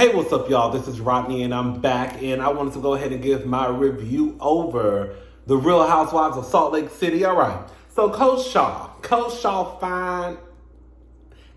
Hey, what's up, y'all? This is Rodney, and I'm back, and I wanted to go ahead and give my review over the Real Housewives of Salt Lake City. All right, so Coach Shaw fine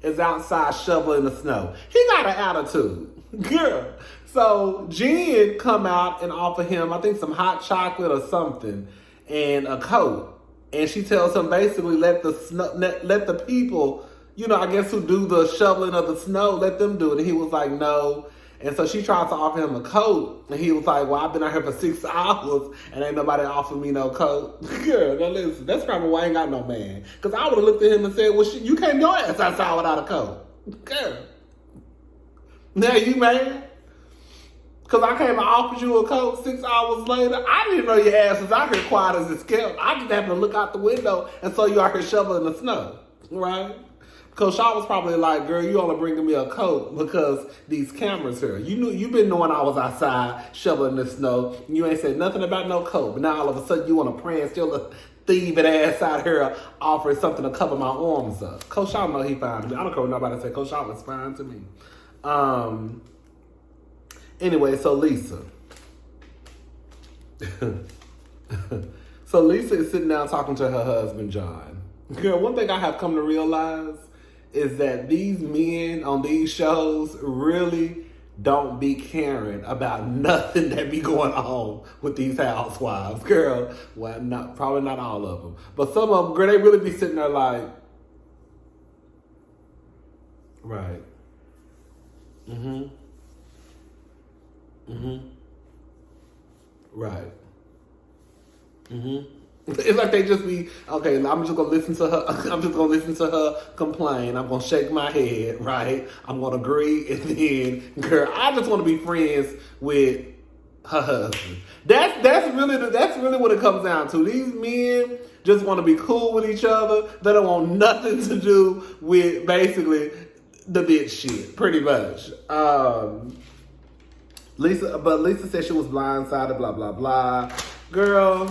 is outside shoveling the snow. He got an attitude, girl. So Jen come out and offer him, I think, some hot chocolate or something, and a coat, and she tells him basically let the people, I guess, who do the shoveling of the snow, let them do it. And he was like, no. And so she tried to offer him a coat. And he was like, well, I've been out here for 6 hours and ain't nobody offered me no coat. Girl, now listen, that's probably why I ain't got no man. Because I would have looked at him and said, well, you can't go ass outside without a coat. Girl. Now you mad? Because I came and offered you a coat 6 hours later. I didn't know your ass was out here quiet as a skeleton. I just happened to look out the window and saw you out here shoveling the snow. Right? Coach Shaw was probably like, girl, you only bringing me a coat because these cameras here. You been knowing I was outside shoveling the snow. You ain't said nothing about no coat. But now all of a sudden you want to pray and steal a thieving ass out here offering something to cover my arms up. Coach Shaw know he fine to me. I don't care what nobody say. Coach Shaw was fine to me. Anyway, so Lisa. So Lisa is sitting down talking to her husband, John. Girl, one thing I have come to realize is that these men on these shows really don't be caring about nothing that be going on with these housewives. Girl, well, probably not all of them. But some of them, girl, they really be sitting there like, right. Right. It's like they just be, okay, I'm just gonna listen to her. I'm just gonna listen to her complain. I'm gonna shake my head, right? I'm gonna agree, and then, girl, I just want to be friends with her husband. That's really what it comes down to. These men just want to be cool with each other. They don't want nothing to do with basically the bitch shit, pretty much. Lisa said she was blindsided, blah blah blah. Girl.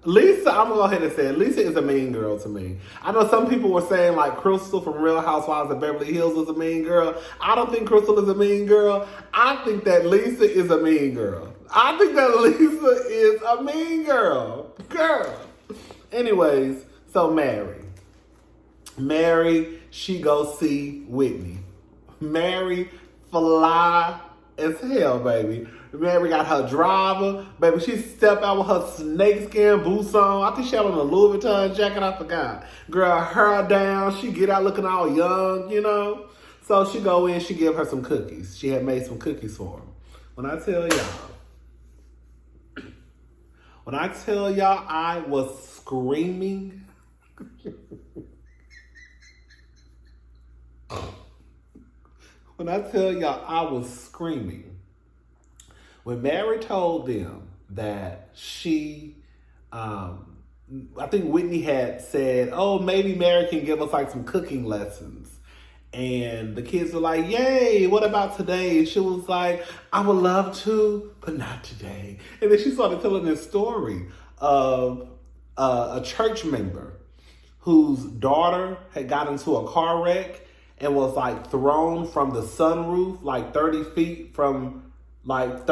Lisa, I'm going to go ahead and say it. Lisa is a mean girl to me. I know some people were saying like Crystal from Real Housewives of Beverly Hills was a mean girl. I don't think Crystal is a mean girl. I think that Lisa is a mean girl. I think that Lisa is a mean girl. Girl. Anyways, so Mary, she go see Whitney. Mary fly as hell, baby. Mary got her driver. Baby, she stepped out with her snakeskin boots on. I think she had on a Louis Vuitton jacket. I forgot. Girl, her down. She get out looking all young, So she go in. She give her some cookies. She had made some cookies for him. When I tell y'all I was screaming. When I tell y'all I was screaming. When Mary told them that I think Whitney had said, oh, maybe Mary can give us like some cooking lessons. And the kids were like, yay, what about today? And she was like, I would love to, but not today. And then she started telling this story of a church member whose daughter had got into a car wreck and was like thrown from the sunroof, like 30 feet from like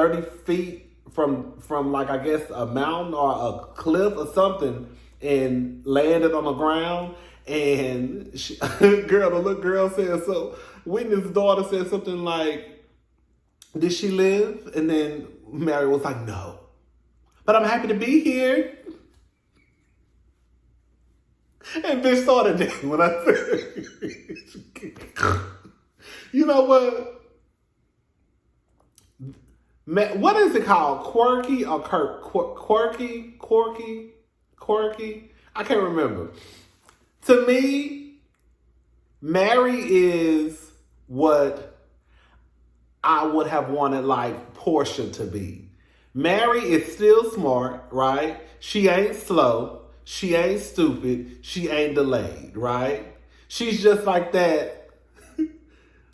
I guess a mountain or a cliff or something, and landed on the ground. And the little girl said, so Whitney's daughter said something like, did she live? And then Mary was like, no, but I'm happy to be here. And bitch started dancing when I said, you know what? What is it called? Quirky or quirky? I can't remember. To me, Mary is what I would have wanted like Portia to be. Mary is still smart, right? She ain't slow. She ain't stupid. She ain't delayed, right? She's just like that.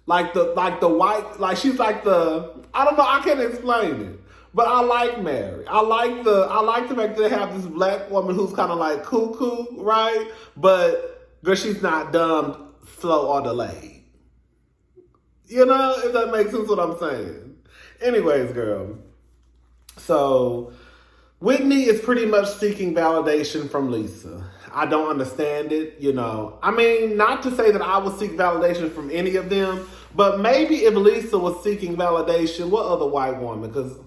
Like the white, like she's like I don't know, I can't explain it. But I like Mary. I like the fact that they have this black woman who's kind of like cuckoo, right? But girl, she's not dumb, slow, or delayed. You know, if that makes sense what I'm saying. Anyways, girl. So Whitney is pretty much seeking validation from Lisa. I don't understand it, you know. I mean, not to say that I would seek validation from any of them, but maybe if Lisa was seeking validation, what other white woman? Because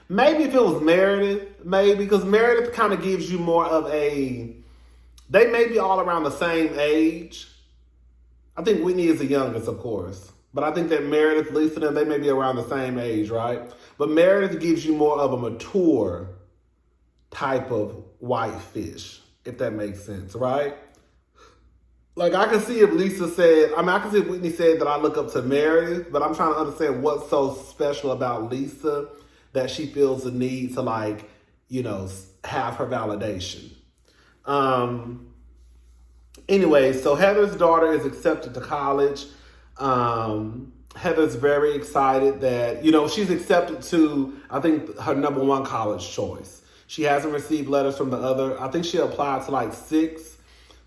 maybe if it was Meredith, maybe, because Meredith kind of gives you more of a, they may be all around the same age. I think Whitney is the youngest, of course. But I think that Meredith, Lisa, and them, they may be around the same age, right? But Meredith gives you more of a mature type of white fish, if that makes sense, right? Like, I can see if Lisa said, I can see if Whitney said that I look up to Meredith, but I'm trying to understand what's so special about Lisa that she feels the need to, like, you know, have her validation. Anyway, so Heather's daughter is accepted to college. Heather's very excited that, you know, she's accepted to, I think, her number one college choice. She hasn't received letters from the other. I think she applied to like 6.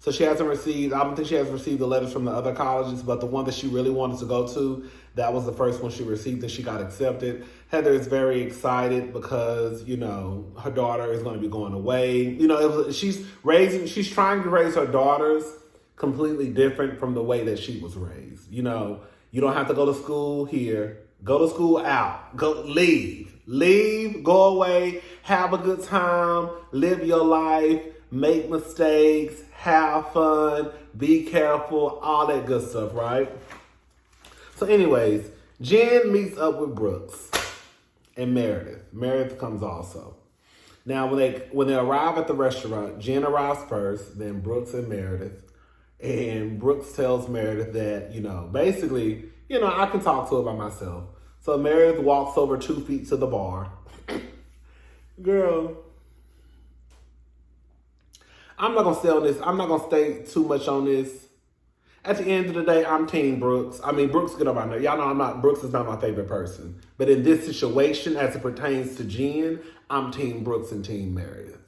So she hasn't received, I don't think she has received the letters from the other colleges, but the one that she really wanted to go to, that was the first one she received and she got accepted. Heather is very excited because, you know, her daughter is going to be going away. You know, she's trying to raise her daughters completely different from the way that she was raised. You know, you don't have to go to school here. Go to school out. Leave, go away, have a good time, live your life, make mistakes, have fun, be careful, all that good stuff, right? So anyways, Jen meets up with Brooks and Meredith. Meredith comes also. Now, when they arrive at the restaurant, Jen arrives first, then Brooks and Meredith. And Brooks tells Meredith that, you know, basically, you know, I can talk to her by myself. So Meredith walks over 2 feet to the bar. Girl, I'm not going to stay on this. I'm not going to stay too much on this. At the end of the day, I'm Team Brooks. I mean, Brooks get up on there. Y'all know Brooks is not my favorite person. But in this situation, as it pertains to Jen, I'm Team Brooks and Team Meredith.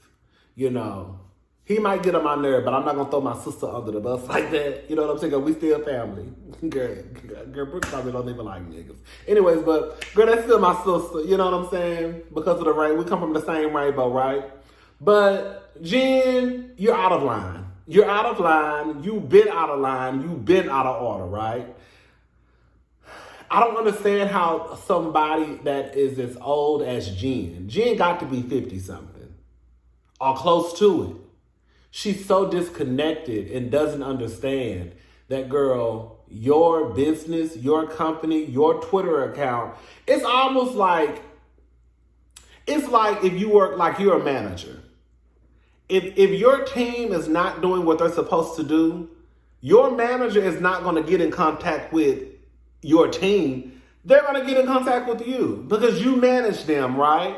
You know, he might get on my nerve, but I'm not going to throw my sister under the bus like that. You know what I'm saying? We still family. Girl, Brooks probably don't even like niggas. Anyways, but girl, that's still my sister. You know what I'm saying? Because of the rain. We come from the same rainbow, right? But Jen, you're out of line. You're out of line. You've been out of line. You've been out of order, right? I don't understand how somebody that is as old as Jen got to be 50-something or close to it. She's so disconnected and doesn't understand that, girl, your business, your company, your Twitter account, it's almost like, it's like if you work, like you're a manager. If your team is not doing what they're supposed to do, your manager is not going to get in contact with your team. They're going to get in contact with you because you manage them, right?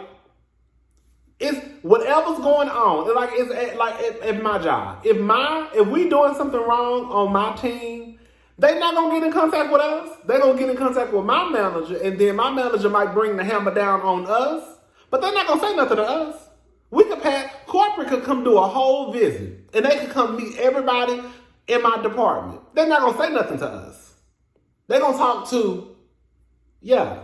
It's whatever's going on. It's like my job. If we doing something wrong on my team, they're not going to get in contact with us. They're going to get in contact with my manager, and then my manager might bring the hammer down on us, but they're not going to say nothing to us. Corporate could come do a whole visit, and they could come meet everybody in my department. They're not going to say nothing to us. They're going to talk to, they're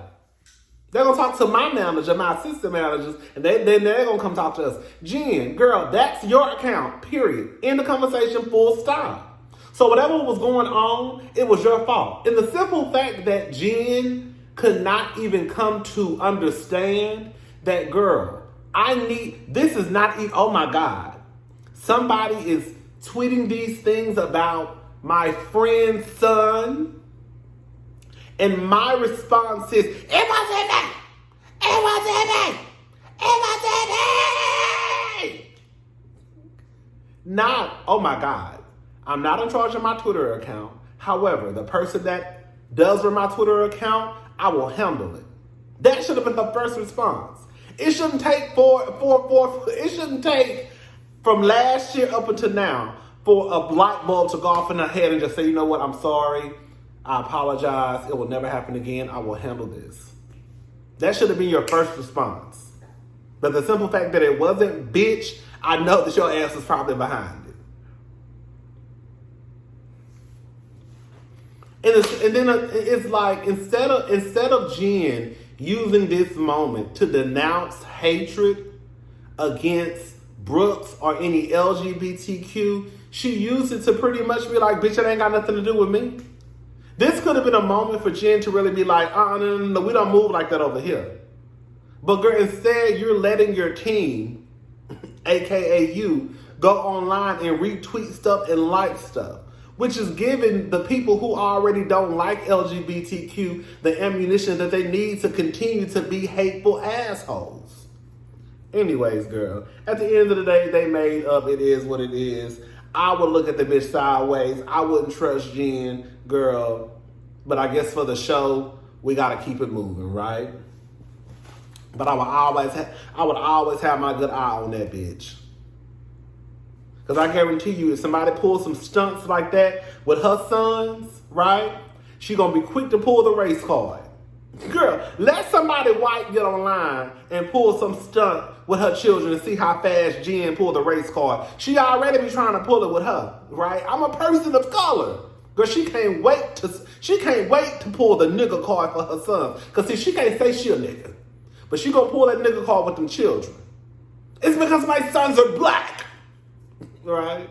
going to talk to my manager, my assistant managers, and then they're going to come talk to us. Jen, girl, that's your account, period. End the conversation, full stop. So whatever was going on, it was your fault. And the simple fact that Jen could not even come to understand that, girl, this is not, oh my God. Somebody is tweeting these things about my friend's son. And my response is, it wasn't me. It wasn't me. It wasn't me. Not, oh my God. I'm not in charge of my Twitter account. However, the person that does run my Twitter account, I will handle it. That should have been the first response. It shouldn't take it shouldn't take from last year up until now for a light bulb to go off in her head and just say, you know what, I'm sorry. I apologize. It will never happen again. I will handle this. That should have been your first response. But the simple fact that it wasn't, bitch, I know that your ass is probably behind it. And then it's like instead of Jen using this moment to denounce hatred against Brooks or any LGBTQ, she used it to pretty much be like, bitch, it ain't got nothing to do with me. This could have been a moment for Jen to really be like, no, we don't move like that over here. But girl, instead, you're letting your team, aka you, go online and retweet stuff and like stuff, which is giving the people who already don't like LGBTQ the ammunition that they need to continue to be hateful assholes. Anyways, girl, at the end of the day, they made up. It is what it is. I would look at the bitch sideways. I wouldn't trust Jen, girl. But I guess for the show, we gotta keep it moving, right? But I would always have my good eye on that bitch. Because I guarantee you, if somebody pulls some stunts like that with her sons, right? She gonna be quick to pull the race card. Girl, let somebody white get online and pull some stunt with her children and see how fast Jen pull the race card. She already be trying to pull it with her, right? I'm a person of color. Girl, she can't wait to pull the nigga card for her son. Cause see, she can't say she a nigga. But she gonna pull that nigga card with them children. It's because my sons are black. Right?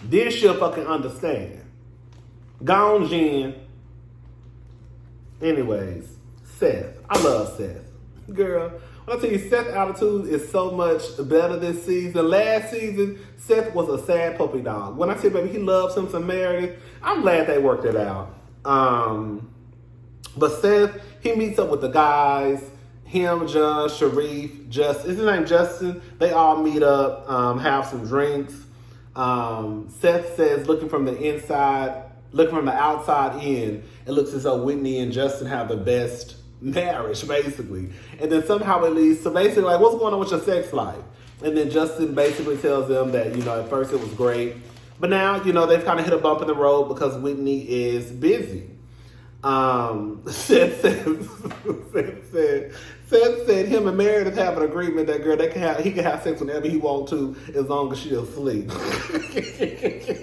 Then she'll fucking understand. Gone, Jen. Anyways, Seth. I love Seth. Girl, when I tell you Seth's attitude is so much better this season. Last season, Seth was a sad puppy dog. When I tell you, baby, he loves him some Meredith, I'm glad they worked it out. But Seth, he meets up with the guys. Him, John, Sharif, Justin. Is his name Justin? They all meet up, have some drinks. Seth says, looking from the outside in, it looks as though Whitney and Justin have the best marriage, basically. And then somehow it leads to basically like, what's going on with your sex life? And then Justin basically tells them that, at first it was great. But now, they've kind of hit a bump in the road because Whitney is busy. Seth said him and Meredith have an agreement that girl he can have sex whenever he wants to as long as she'll sleep. I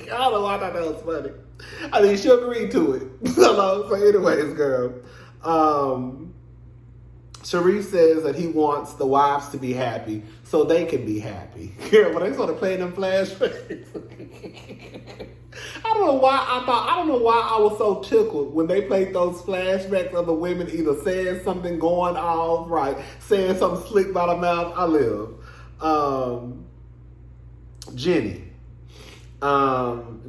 don't know why I thought that was funny. I mean, she agreed to it. So anyways, girl. Sharif says that he wants the wives to be happy so they can be happy. Girl, when they started playing them flashbacks, I don't know why I was so tickled when they played those flashbacks of the women either saying something going off, right, saying something slick by the mouth. I live. Jenny.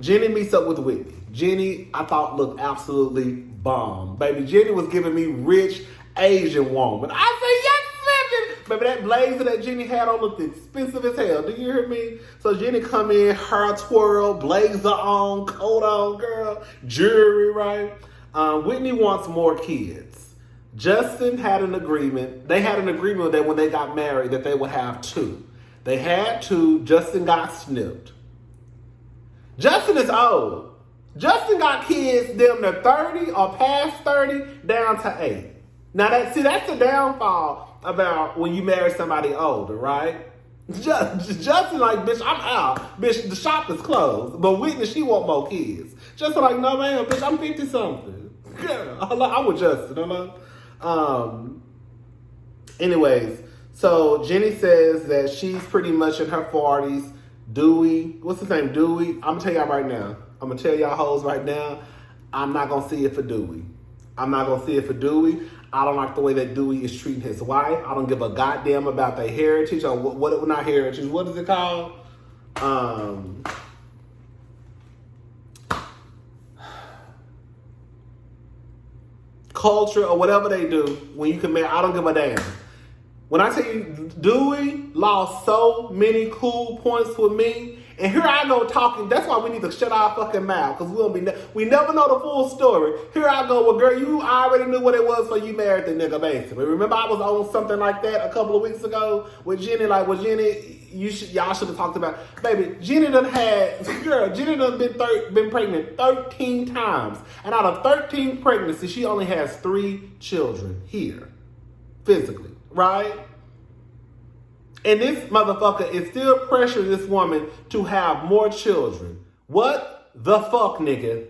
Jenny meets up with Whitney. Jenny, I thought, looked absolutely bomb. Baby, Jenny was giving me rich Asian woman. I say, yes, Slippin'. Baby, that blazer that Jenny had on looked expensive as hell. Do you hear me? So Jenny come in, hair twirl, blazer on, coat on, girl, jewelry, right? Whitney wants more kids. Justin had an agreement. They had an agreement that when they got married that they would have 2. They had 2. Justin got snipped. Justin is old. Justin got kids damn near 30 or past 30 down to 8. Now that's the downfall about when you marry somebody older, right? Justin like, bitch, I'm out. Bitch, the shop is closed. But Whitney, she want more kids. Justin like, no man, bitch, I'm 50 something. Yeah, I'm with Justin, hello? Anyways, so Jenny says that she's pretty much in her 40s. Dewey, what's his name? Dewey. I'm gonna tell y'all right now. I'm gonna tell y'all hoes right now. I'm not gonna see it for Dewey. I'm not gonna see it for Dewey. I don't like the way that Dewey is treating his wife. I don't give a goddamn about their heritage or what not heritage. What is it called? Culture or whatever they do when you can marry. I don't give a damn. When I tell you, Dewey lost so many cool points with me, and here I go talking. That's why we need to shut our fucking mouth, because we never know the full story. Here I go, well, girl, you already knew what it was, so you married the nigga, basically. Remember, I was on something like that a couple of weeks ago with Jenny. Like, well, Jenny, y'all should have talked about, baby. Jenny done been pregnant 13 times, and out of 13 pregnancies, she only has 3 children here, physically. Right? And this motherfucker is still pressuring this woman to have more children. What the fuck, nigga?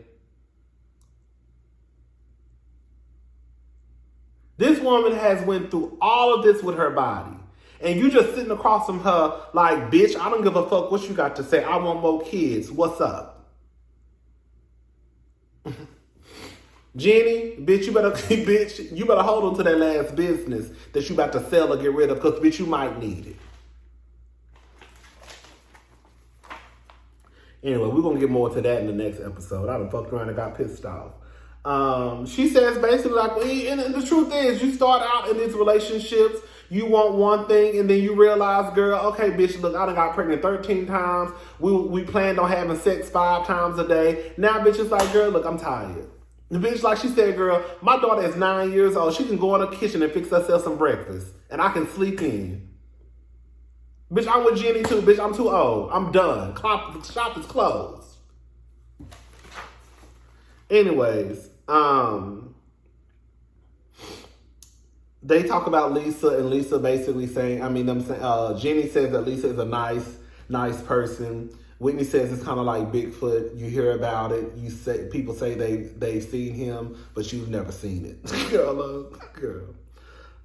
This woman has went through all of this with her body. And you just sitting across from her like, bitch, I don't give a fuck what you got to say. I want more kids. What's up? Jenny, bitch, you better hold on to that last business that you about to sell or get rid of, because bitch, you might need it. Anyway, we're going to get more to that in the next episode. I done fucked around and got pissed off. She says basically like, and the truth is, you start out in these relationships, you want one thing, and then you realize, girl, okay, bitch, look, I done got pregnant 13 times. We planned on having sex 5 times a day. Now, bitch, it's like, girl, look, I'm tired. The bitch, like she said, girl, my daughter is 9 years old. She can go in the kitchen and fix herself some breakfast, and I can sleep in. Bitch, I'm with Jenny too. Bitch, I'm too old. I'm done. The shop is closed. Anyways, they talk about Lisa, and Lisa basically saying, Jenny says that Lisa is a nice person. Whitney says it's kind of like Bigfoot. You hear about it. People say they've seen him, but you've never seen it. Girl.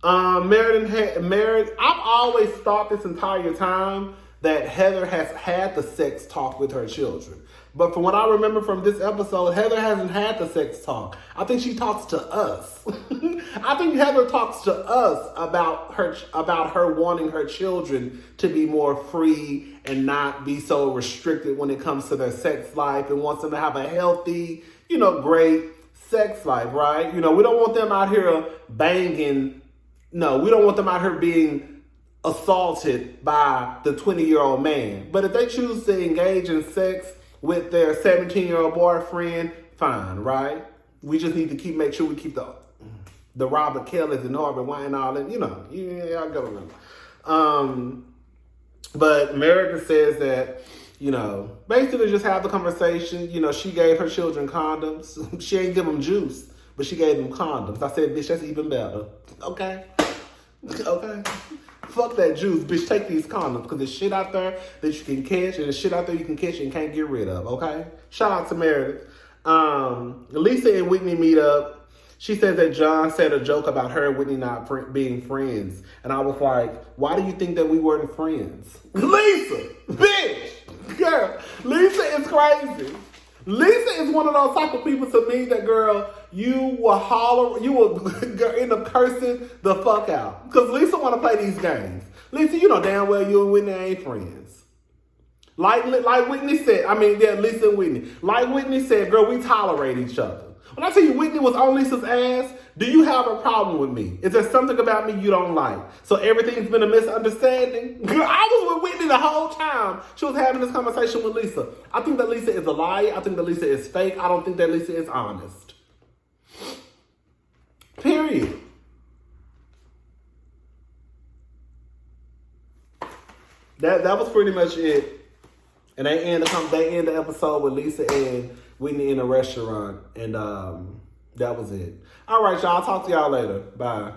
Meredith, I've always thought this entire time that Heather has had the sex talk with her children. But from what I remember from this episode, Heather hasn't had the sex talk. I think she talks to us. I think Heather talks to us about her wanting her children to be more free and not be so restricted when it comes to their sex life, and wants them to have a healthy, great sex life, right? We don't want them out here banging. No, we don't want them out here being assaulted by the 20-year-old man. But if they choose to engage in sex with their 17-year-old boyfriend, fine, right? We just need to make sure we keep the Robert Kellys and Harvey Wine, all that, I go. But Meredith says that, basically just have the conversation. She gave her children condoms. She ain't give them juice, but she gave them condoms. I said, bitch, that's even better. Okay. Fuck that juice, bitch. Take these condoms, because there's shit out there that you can catch, and there's shit out there you can catch and can't get rid of, okay? Shout out to Meredith. Lisa and Whitney meet up. She says that John said a joke about her and Whitney not being friends. And I was like, why do you think that we weren't friends? Lisa, bitch, girl, Lisa is crazy. Lisa is one of those type of people to me that, girl, you will end up cursing the fuck out. Because Lisa want to play these games. Lisa, you know damn well you and Whitney ain't friends. Like Whitney said, Lisa and Whitney. Like Whitney said, girl, we tolerate each other. When I tell you Whitney was on Lisa's ass, do you have a problem with me? Is there something about me you don't like? So everything's been a misunderstanding? Girl, I was with Whitney the whole time she was having this conversation with Lisa. I think that Lisa is a liar. I think that Lisa is fake. I don't think that Lisa is honest. Period. That was pretty much it. And they end the episode with Lisa and Whitney in a restaurant. And that was it. All right, y'all. I'll talk to y'all later. Bye.